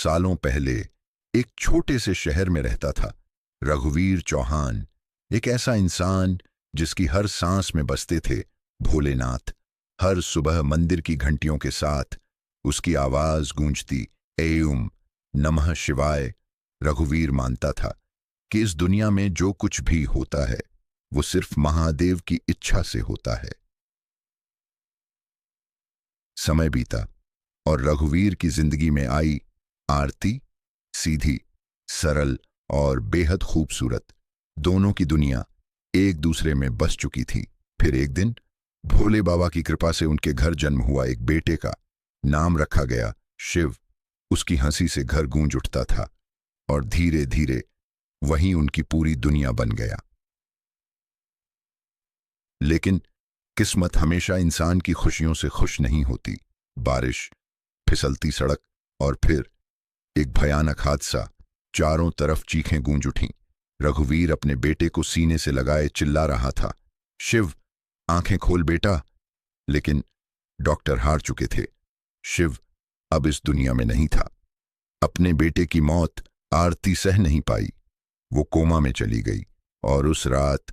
सालों पहले एक छोटे से शहर में रहता था रघुवीर चौहान। एक ऐसा इंसान जिसकी हर सांस में बसते थे भोलेनाथ। हर सुबह मंदिर की घंटियों के साथ उसकी आवाज गूंजती, एम नमः शिवाय। रघुवीर मानता था कि इस दुनिया में जो कुछ भी होता है वो सिर्फ महादेव की इच्छा से होता है। समय बीता और रघुवीर की जिंदगी में आई आरती। सीधी, सरल और बेहद खूबसूरत, दोनों की दुनिया एक दूसरे में बस चुकी थी। फिर एक दिन भोले बाबा की कृपा से उनके घर जन्म हुआ एक बेटे का। नाम रखा गया शिव। उसकी हंसी से घर गूंज उठता था और धीरे धीरे वहीं उनकी पूरी दुनिया बन गया। लेकिन किस्मत हमेशा इंसान की खुशियों से खुश नहीं होती। बारिश, फिसलती सड़क और फिर एक भयानक हादसा। चारों तरफ चीखें गूंज उठीं। रघुवीर अपने बेटे को सीने से लगाए चिल्ला रहा था, शिव आंखें खोल बेटा। लेकिन डॉक्टर हार चुके थे। शिव अब इस दुनिया में नहीं था। अपने बेटे की मौत आरती सह नहीं पाई। वो कोमा में चली गई और उस रात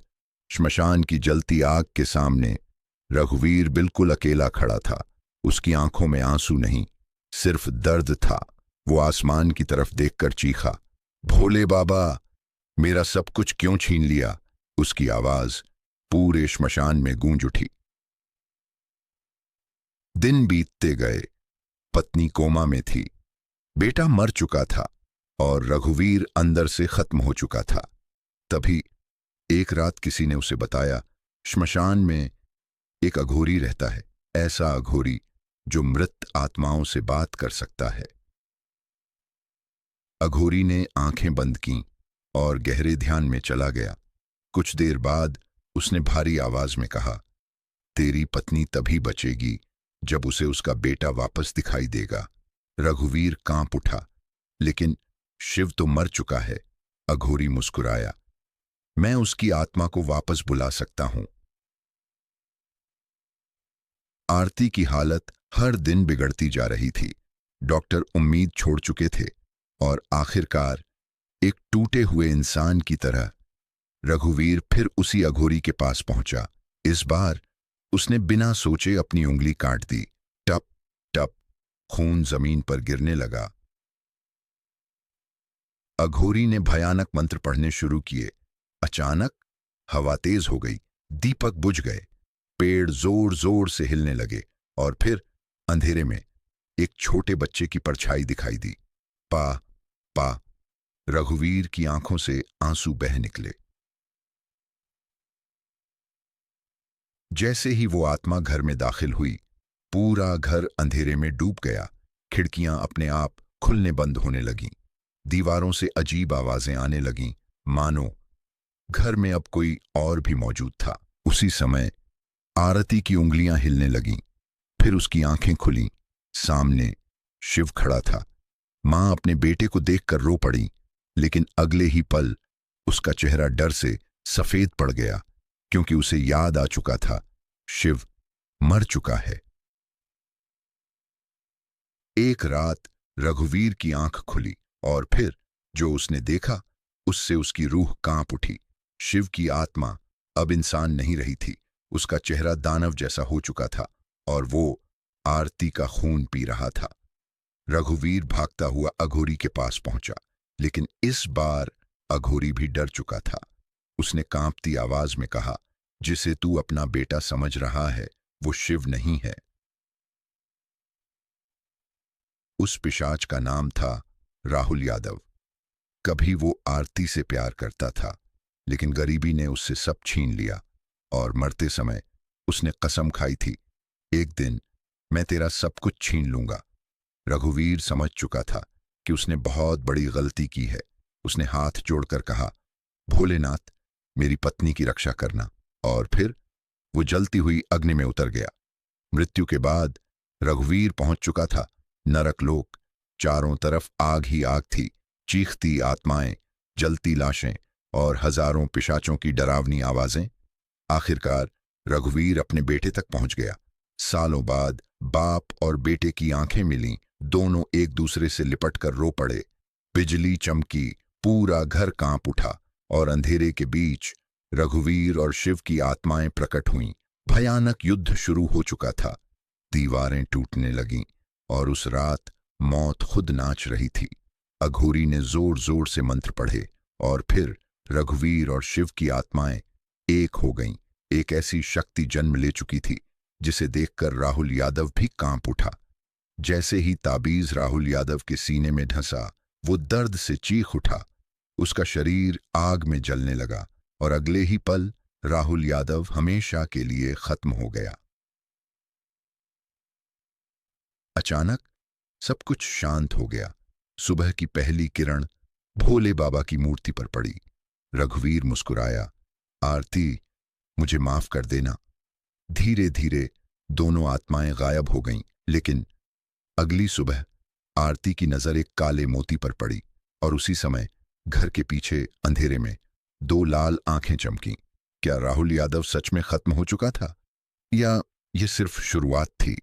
श्मशान की जलती आग के सामने रघुवीर बिल्कुल अकेला खड़ा था। उसकी आंखों में आंसू नहीं, सिर्फ दर्द था। वो आसमान की तरफ देखकर चीखा, भोले बाबा, मेरा सब कुछ क्यों छीन लिया। उसकी आवाज पूरे श्मशान में गूंज उठी। दिन बीतते गए। पत्नी कोमा में थी, बेटा मर चुका था और रघुवीर अंदर से खत्म हो चुका था। तभी एक रात किसी ने उसे बताया, श्मशान में एक अघोरी रहता है, ऐसा अघोरी जो मृत आत्माओं से बात कर सकता है। अघोरी ने आंखें बंद कीं और गहरे ध्यान में चला गया। कुछ देर बाद उसने भारी आवाज में कहा, तेरी पत्नी तभी बचेगी जब उसे उसका बेटा वापस दिखाई देगा। रघुवीर कांप उठा, लेकिन शिव तो मर चुका है। अघोरी मुस्कुराया, मैं उसकी आत्मा को वापस बुला सकता हूं। आरती की हालत हर दिन बिगड़ती जा रही थी। डॉक्टर उम्मीद छोड़ चुके थे और आखिरकार एक टूटे हुए इंसान की तरह रघुवीर फिर उसी अघोरी के पास पहुंचा। इस बार उसने बिना सोचे अपनी उंगली काट दी। टप टप खून जमीन पर गिरने लगा। अघोरी ने भयानक मंत्र पढ़ने शुरू किए। अचानक हवा तेज हो गई, दीपक बुझ गए, पेड़ जोर जोर से हिलने लगे और फिर अंधेरे में एक छोटे बच्चे की परछाई दिखाई दी। पा पा रघुवीर की आंखों से आंसू बह निकले। जैसे ही वो आत्मा घर में दाखिल हुई, पूरा घर अंधेरे में डूब गया। खिड़कियां अपने आप खुलने बंद होने लगीं। दीवारों से अजीब आवाजें आने लगीं, मानो घर में अब कोई और भी मौजूद था। उसी समय आरती की उंगलियां हिलने लगीं, फिर उसकी आंखें खुलीं। सामने शिव खड़ा था। मां अपने बेटे को देखकर रो पड़ी, लेकिन अगले ही पल उसका चेहरा डर से सफेद पड़ गया, क्योंकि उसे याद आ चुका था, शिव मर चुका है। एक रात रघुवीर की आंख खुली और फिर जो उसने देखा उससे उसकी रूह कांप उठी। शिव की आत्मा अब इंसान नहीं रही थी। उसका चेहरा दानव जैसा हो चुका था और वो आरती का खून पी रहा था। रघुवीर भागता हुआ अघोरी के पास पहुंचा, लेकिन इस बार अघोरी भी डर चुका था। उसने कांपती आवाज में कहा, जिसे तू अपना बेटा समझ रहा है वो शिव नहीं है। उस पिशाच का नाम था राहुल यादव। कभी वो आरती से प्यार करता था, लेकिन गरीबी ने उससे सब छीन लिया और मरते समय उसने कसम खाई थी, एक दिन मैं तेरा सब कुछ छीन लूंगा। रघुवीर समझ चुका था कि उसने बहुत बड़ी गलती की है। उसने हाथ जोड़कर कहा, भोलेनाथ, मेरी पत्नी की रक्षा करना। और फिर वो जलती हुई अग्नि में उतर गया। मृत्यु के बाद रघुवीर पहुंच चुका था नरकलोक। चारों तरफ आग ही आग थी, चीखती आत्माएं, जलती लाशें और हजारों पिशाचों की डरावनी आवाजें। आखिरकार रघुवीर अपने बेटे तक पहुंच गया। सालों बाद बाप और बेटे की आंखें मिलीं दोनों एक दूसरे से लिपट कर रो पड़े। बिजली चमकी, पूरा घर कांप उठा और अंधेरे के बीच रघुवीर और शिव की आत्माएं प्रकट हुईं। भयानक युद्ध शुरू हो चुका था। दीवारें टूटने लगीं और उस रात मौत खुद नाच रही थी। अघोरी ने जोर जोर से मंत्र पढ़े और फिर रघुवीर और शिव की आत्माएं एक हो गईं। एक ऐसी शक्ति जन्म ले चुकी थी जिसे देखकर राहुल यादव भी कांप उठा। जैसे ही ताबीज राहुल यादव के सीने में धंसा, वो दर्द से चीख उठा। उसका शरीर आग में जलने लगा और अगले ही पल राहुल यादव हमेशा के लिए खत्म हो गया। अचानक सब कुछ शांत हो गया। सुबह की पहली किरण भोले बाबा की मूर्ति पर पड़ी। रघुवीर मुस्कुराया, आरती, मुझे माफ कर देना। धीरे धीरे दोनों आत्माएं गायब हो गईं, लेकिन अगली सुबह आरती की नजर एक काले मोती पर पड़ी और उसी समय घर के पीछे अंधेरे में दो लाल आंखें चमकीं। क्या राहुल यादव सच में खत्म हो चुका था या यह सिर्फ शुरुआत थी?